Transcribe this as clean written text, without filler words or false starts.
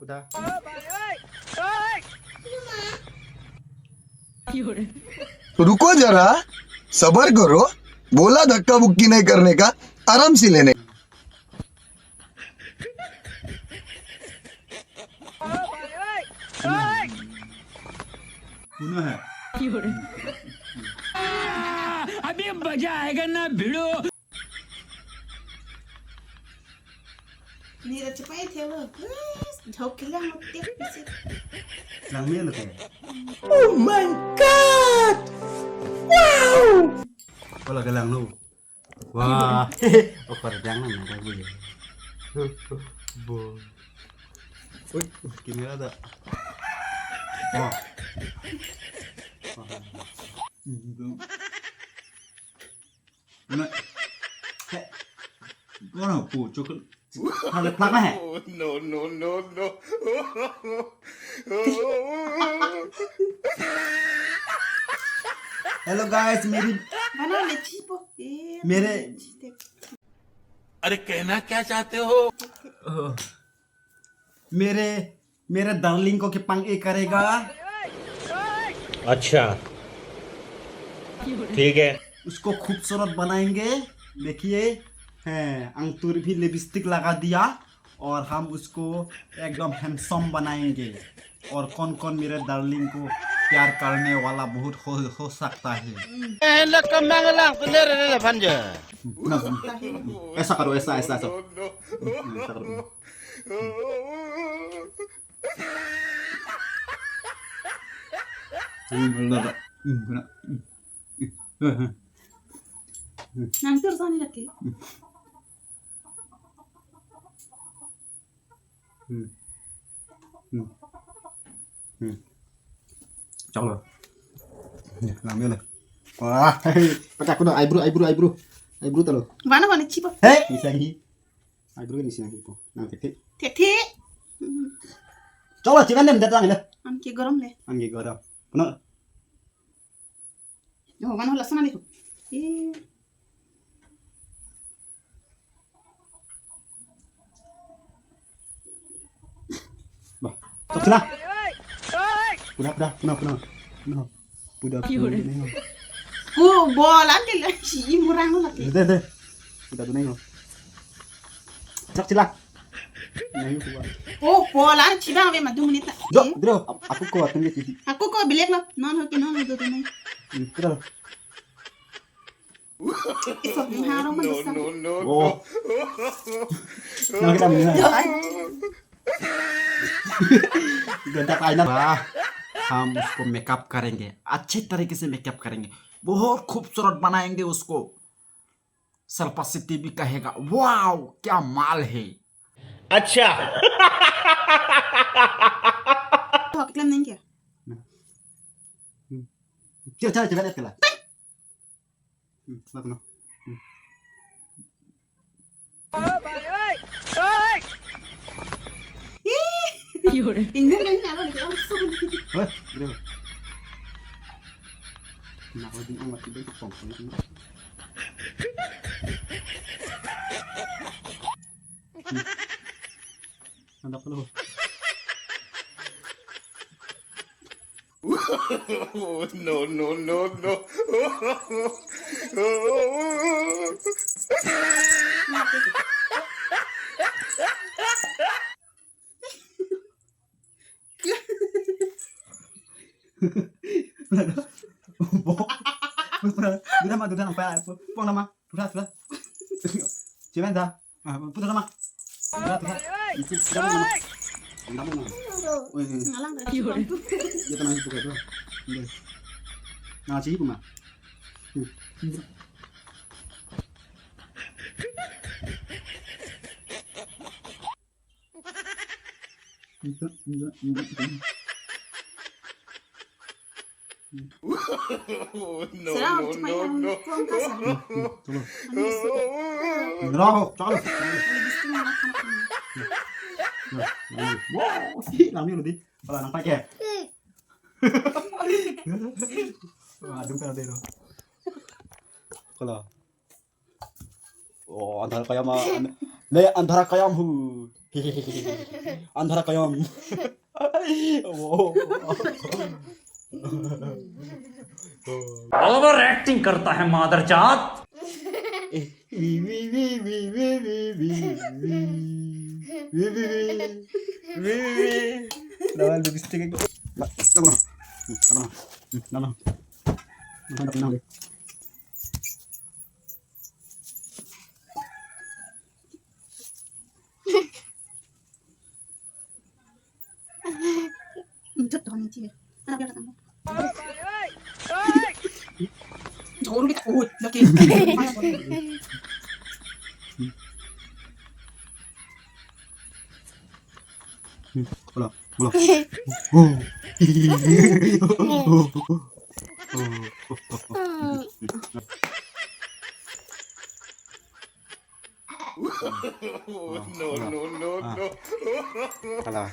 udah. रुको जरा, सबर करो। बोला धक्का बुक्की नहीं करने का, आराम से लेने। पुनः है अभी मजा आएगा ना भिड़ो. Ni da cepai theo jauh kilang tiap isi. langnya loh. Oh my god! Wow! Kalau gelang lu. Wah, okor jangan ada gue ya. Bo. Wih, gini ada. Wah. Mana? Mana pucuk? Ada plaknya ya? No. Hello guys, Mana le cipo? मेरे अरे कहना क्या चाहते हो? मेरे darling को पंग ए करेगा. अच्छा ठीक है. उसको खूबसूरत बनाएंगे. देखिए अंगूर भी लिपस्टिक लगा दिया और हम उसको एकदम हैंडसम बनाएंगे. और कौन कौन मेरे डार्लिंग को प्यार करने वाला बहुत हो सकता है. ऐसा करो ऐसा करो. Nanti urusan lagi. Chọc làm như này. Wah, pakai aku dong eyebrow talo. Mana mana cipo? Hei, di sini. Eyebrow di sini po. Nah, titik. Tete. Coba jangan dem datang ini. Am ki gorom le. Anggi gora. Penuh. Oh, mana lasan ali. Bah, stop sila. Udah. Udah. Oh, bola ke si murang lo lagi. Udah. Udah nengok. Stop sila. Nengok. Oh, bola cibang ave madu menit. Jo, bro, aku kuat nih sih. Aku kok bilek lo. Non hoki non do nai. Udah. Iso haro man sa. Oh. Nah, kita minum. गंदा पाइना हम उसको makeup करेंगे. अच्छे तरीके से makeup करेंगे. बहुत खूबसूरत बनाएंगे उसको. शिल्पा शेट्टी भी कहेगा वाओ क्या माल है. अच्छा तो कितला नहीं क्या? चल lihat lah. Lihat no. Ini kan nyala di langsung. Wah, bro. Nah, udah amat itu pompong. Ada apa lu? No. Duduk nama, pong nama, sudah. Cuman dah, putar nama. Sudah. Itu sudah nama. Nama. Ngalang dari situ. Dia tenang itu kayak itu. Nah, sih pun mah. Será cuma yang pulang kasar. Ngerokok, cakap. Wow, sih namanya lu di. Kalau anak pakai. Aduh kalau deh. Kalau. Oh, antara kayak mah. Le antara kayak hu. अंधारा कयम over acting करता है मादरजात। Mintot doon yung tiyo. Ano kaya katang mo? Siguro kita uhod. Laki. Wala, wala. Wala. Wala.